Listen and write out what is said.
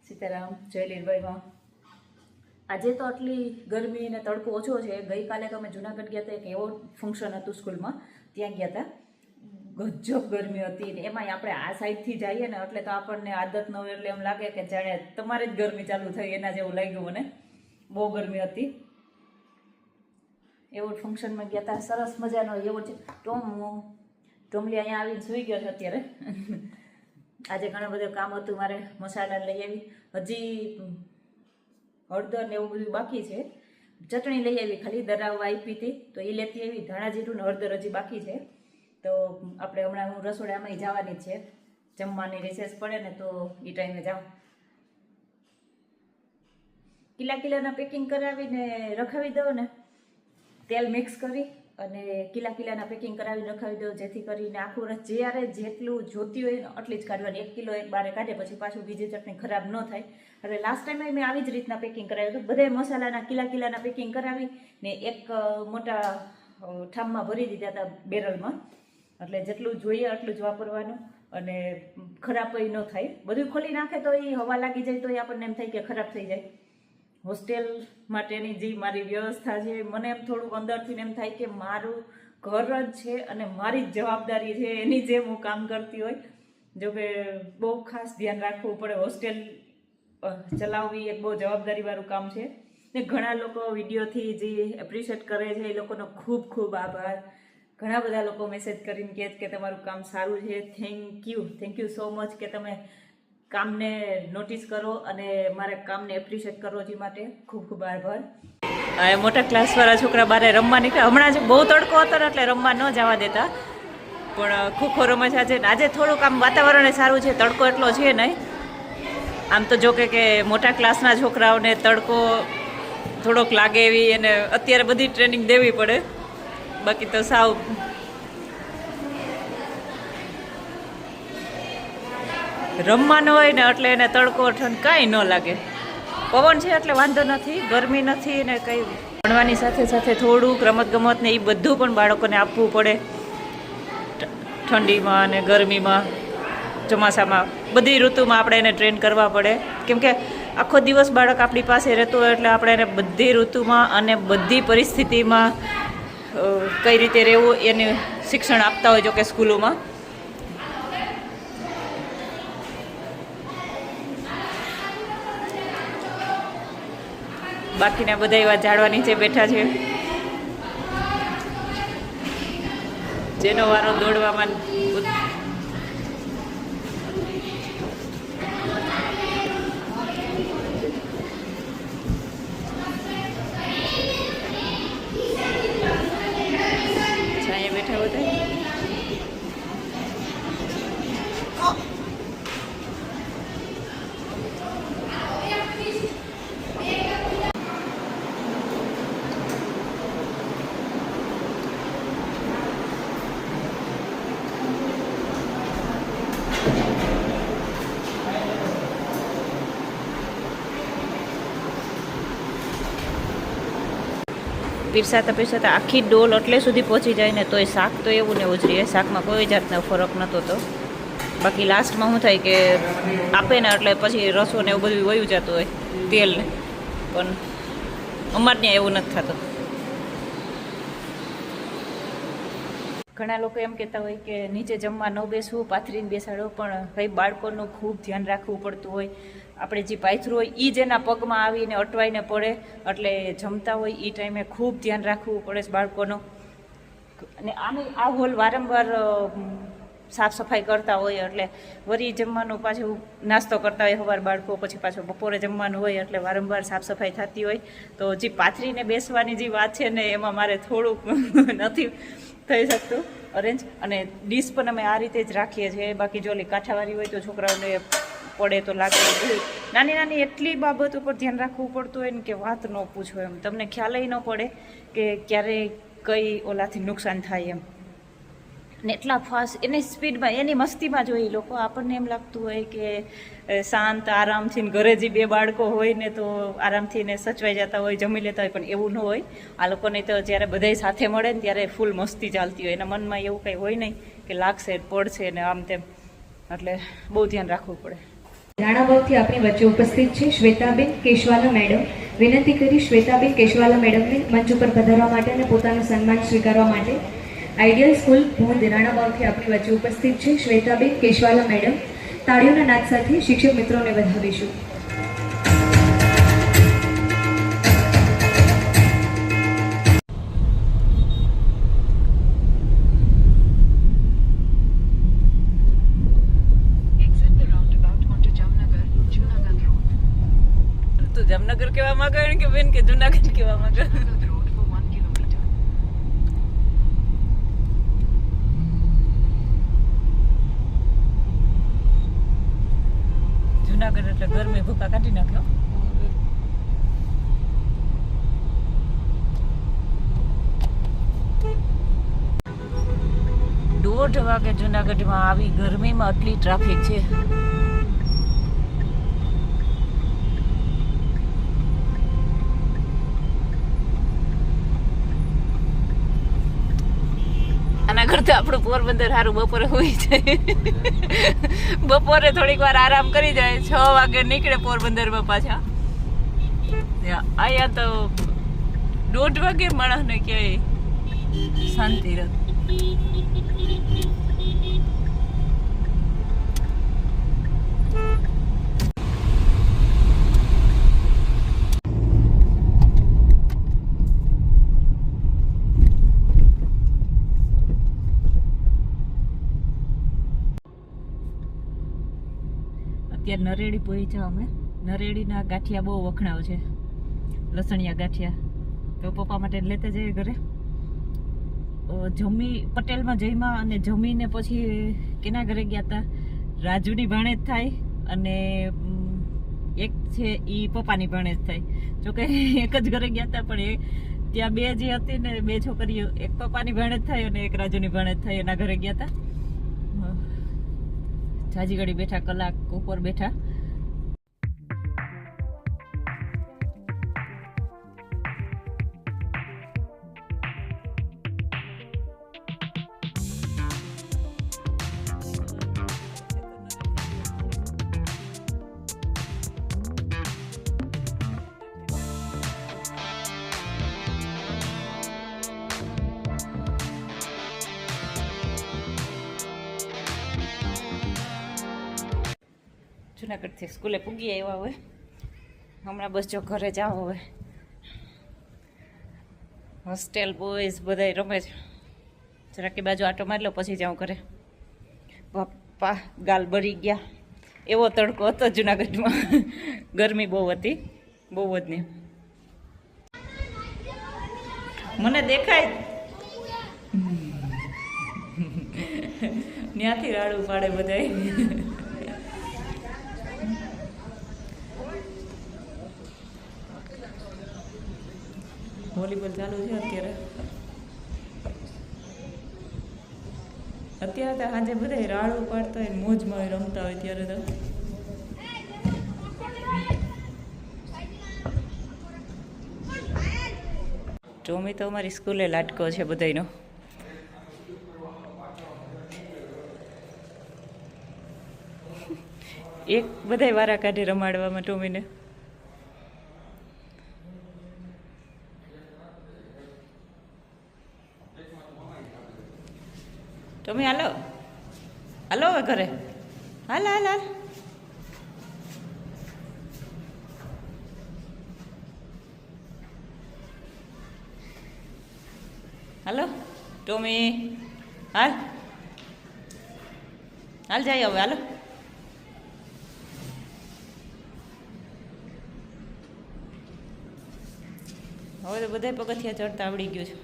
સીતારામ, જય લીલભાઈમાં. આજે તો આટલી ગરમી અને તડકો ઓછો છે. ગઈકાલે તો અમે જુનાગઢ ગયા હતા, એક એવો ફંક્શન હતું સ્કૂલમાં, ત્યાં ગયા હતા. ગજબ ગરમી હતી ને એમાંય આપણે આ સાઈડથી જઈએ ને એટલે તો આપણને આદત ન હોય એટલે એમ લાગે કે જાણે તમારે જ ગરમી ચાલુ થઈ એના જેવું લાગ્યું મને. બહુ ગરમી હતી. એવો ફંક્શનમાં ગયા હતા, સરસ મજાનો એવો છે. ટોમલી અહીંયા આવીને સૂઈ ગયો છે અત્યારે. આજે ઘણું બધું કામ હતું મારે, મસાલા લઈ આવી, હજી હળદર ને એવું બધું બાકી છે. ચટણી લઈ આવી, ખાલી દરાવવા આપી હતી તો એ લેતી આવી. ધાણા જીરું ને હળદર હજી બાકી છે. તો આપણે હમણાં હું રસોડામાં જવાની જ છે. જમવાની રિસેસ પડે ને તો એ ટાઈમે જાઉં. કિલાના પેકિંગ કરાવીને રખાવી દઉં ને, તેલ મિક્સ કરી અને કિલાના પેકિંગ કરાવીને રખાવી દઉં, જેથી કરીને આખું રસ જ્યારે જેટલું જોતી હોય ને એટલી જ કાઢવાની. 1 કિલો એક બારે કાઢે પછી પાછું બીજી ચટણી ખરાબ ન થાય. એટલે લાસ્ટ ટાઈમે મેં આવી જ રીતના પેકિંગ કરાવ્યું હતું. બધા મસાલાના કિલાના પેકિંગ કરાવી ને એક મોટા ઠામમાં ભરી દીધા હતા, બેરલમાં. એટલે જેટલું જોઈએ એટલું જ વાપરવાનું અને ખરાબ ન થાય. બધું ખોલી નાખે તો એ હવા લાગી જાય તો એ આપણને એમ થાય કે ખરાબ થઈ જાય. હોસ્ટેલ માટેની જે મારી વ્યવસ્થા છે, મને એમ થોડુંક અંદરથી એમ થાય કે મારું ઘર જ છે અને મારી જ જવાબદારી છે, એની જેમ હું કામ કરતી હોય. જોકે બહુ ખાસ ધ્યાન રાખવું પડે. હોસ્ટેલ ચલાવવી એક બહુ જવાબદારીવાળું કામ છે ને ઘણા લોકો વિડીયોથી જે એપ્રિશિએટ કરે છે એ લોકોનો ખૂબ ખૂબ આભાર. ઘણા બધા લોકો મેસેજ કરીને કહે કે તમારું કામ સારું છે. થેન્ક યુ સો મચ કે તમે કામને નોટિસ કરો અને મારા કામને એપ્રિશિએટ કરો. જે માટે ખૂબ ખૂબ આભાર. મોટા ક્લાસવાળા છોકરા બારે રમવા નીકળ્યા. હમણાં જ બહુ તડકો હતો ને એટલે રમવા ન જવા દેતા, પણ ખોખો રમે છે આજે. આજે થોડુંક આમ વાતાવરણ સારું છે, તડકો એટલો છે નહીં. આમ તો જો કે મોટા ક્લાસના છોકરાઓને તડકો થોડોક લાગે એવી અને અત્યારે બધી ટ્રેનિંગ દેવી પડે. બાકી તો સાવ રમવાનું હોય ને એટલે એને તડકો ઠંડ કાંઈ ન લાગે. પવન છે એટલે વાંધો નથી, ગરમી નથી ને કંઈ. ભણવાની સાથે સાથે થોડુંક રમતગમત ને એ બધું પણ બાળકોને આપવું પડે. ઠંડીમાં અને ગરમીમાં, ચોમાસામાં, બધી ઋતુમાં આપણે એને ટ્રેન કરવા પડે. કેમ કે આખો દિવસ બાળક આપણી પાસે રહેતું હોય એટલે આપણે એને બધી ઋતુમાં અને બધી પરિસ્થિતિમાં કઈ રીતે રહેવું એનું શિક્ષણ આપતા હોય. જો કે સ્કૂલોમાં બાકીના બધા એવા ઝાડવા નીચે બેઠા છે, જેનો વારો દોડવામાં. છાયા બેઠા બધા. પીરસાતા આખી ડોલ એટલે સુધી પહોંચી જાય ને તોય શાક તો એવું ને એવું જ રહે. શાકમાં કોઈ જાતનો ફરક નહોતો તો. બાકી લાસ્ટમાં શું થાય કે આપે ને એટલે પછી રસો ને એવું બધું વયું જતું હોય, તેલ ને. પણ અમારે ત્યાં એવું નથી થતું. ઘણા લોકો એમ કહેતા હોય કે નીચે જમવા ન બેસવું, પાથરીને બેસાડો, પણ ભાઈ બાળકોનું ખૂબ ધ્યાન રાખવું પડતું હોય. આપણે જે પાથરું હોય એ જ એના પગમાં આવીને અટવાઈને પડે, એટલે જમતા હોય એ ટાઈમે ખૂબ ધ્યાન રાખવું પડે છે બાળકોનું. અને આ હોલ વારંવાર સાફ સફાઈ કરતા હોય એટલે વળી જમવાનું પાછું નાસ્તો કરતા હોય સવાર બાળકો, પછી પાછું બપોરે જમવાનું હોય એટલે વારંવાર સાફ સફાઈ થતી હોય. તો જે પાથરીને બેસવાની જે વાત છે ને એમાં મારે થોડુંક નથી થઈ શકતું અરેન્જ. અને ડીશ પણ અમે આ રીતે જ રાખીએ છીએ. બાકી જો કાંઠાવાળી હોય તો છોકરાઓને પડે તો લાગે. નાની એટલી બાબત ઉપર ધ્યાન રાખવું પડતું હોય ને કે વાત ન પૂછો એમ. તમને ખ્યાલ ન પડે કે ક્યારે કઈ ઓલાથી નુકસાન થાય એમ. ને એટલા ફાસ્ટ એની સ્પીડમાં, એની મસ્તીમાં જોઈએ લોકો. આપણને એમ લાગતું હોય કે શાંત આરામથી ઘરે જે 2 બાળકો હોય ને તો આરામથી ને સચવાઈ જતા હોય, જમી લેતા હોય, પણ એવું ન હોય. આ લોકોને તો જ્યારે બધાય સાથે મળે ને ત્યારે ફૂલ મસ્તી ચાલતી હોય. એના મનમાં એવું કંઈ હોય નહીં કે લાગશે પડશે ને આમ તેમ. એટલે બહુ ધ્યાન રાખવું પડે. રાણાવાવથી આપણી વચ્ચે ઉપસ્થિત છે શ્વેતાબેન કેશવાલા મેડમ. વિનંતી કરી શ્વેતાબેન કેશવાલા મેડમને મંચ ઉપર પધારવા માટે અને પોતાનું સન્માન સ્વીકારવા માટે. આઈડિયલ સ્કૂલ ભૂંદ રાણાવાવથી આપણી વચ્ચે ઉપસ્થિત છે શ્વેતાબેન કેશવાલા મેડમ. તાળીઓના નાદ સાથે શિક્ષક મિત્રોને વધાવીશું. જામનગર કેવા માંગે કે બેન કે જુનાગઢ કેવા માંગે? જુનાગઢ એટલે ગરમી ભૂકા કાઢી નાખ્યો. 1:30 વાગે જુનાગઢમાં આવી ગરમીમાં આટલી ટ્રાફિક છે. આના કરતા આપણું પોરબંદર સારું. બપોરે હોઈ જાય, બપોરે થોડીક વાર આરામ કરી જાય, 6 વાગે નીકળે પોરબંદરમાં પાછા. અહીંયા તો 1:30 વાગે માણસને ક્યાંય શાંતિ રહે. અત્યારે નરેડી પહોંચ્યા અમે. નરેડીના ગાંઠિયા બહુ વખણાવ છે, લસણિયા ગાંઠિયા. તો પપ્પા માટે લેતા જઈએ ઘરે. જમી પટેલમાં જઈમાં અને જમીને પછી કેના ઘરે ગયા હતા? રાજુની ભાણેજ થાય અને એક છે એ પપ્પાની ભાણેજ થાય. જોકે એક જ ઘરે ગયા હતા, પણ ત્યાં બે જે હતી ને, બે છોકરીઓ, એક પપ્પાની ભાણેજ થાય અને એક રાજુની ભાણેજ થાય, એના ઘરે ગયા હતા. જાજી ઘડી બેઠા, કલાક ઉપર બેઠા. જુનાગઢથી સ્કૂલે પૂગી આવ્યા. હવે હમણાં બસ જો ઘરે જાઓ. હવે હોસ્ટેલ બોયઝ બધા રમે છે. જરાક બાજુ આટો મારી લો પછી જાઉં ઘરે. પપ્પા ગાલ બળી ગયા. એવો તડકો હતો જુનાગઢમાં. ગરમી બહુ હતી, બહુ જ નહીં. મને દેખાય ત્યાંથી રાડું પાડે બધાય. વોલીબોલ ચાલુ છે અત્યારે. અત્યારે તો આજે બધા રાડું પાડતા હોય, મોજમાં રમતા હોય. ત્યારે તો ટોમી તો અમારી સ્કૂલે લાટકો છે બધાયનો. એક બધાય વારા કાઢી રમાડવામાં ટોમીને. ટોમી હાલો, હાલો હવે ઘરે. હાલ હાલ હાલ. હાલો ટોમી, હાલ હાલ જાય હવે. હાલો હવે તો બધા પગથિયા ચડતા આવડી ગયું છે.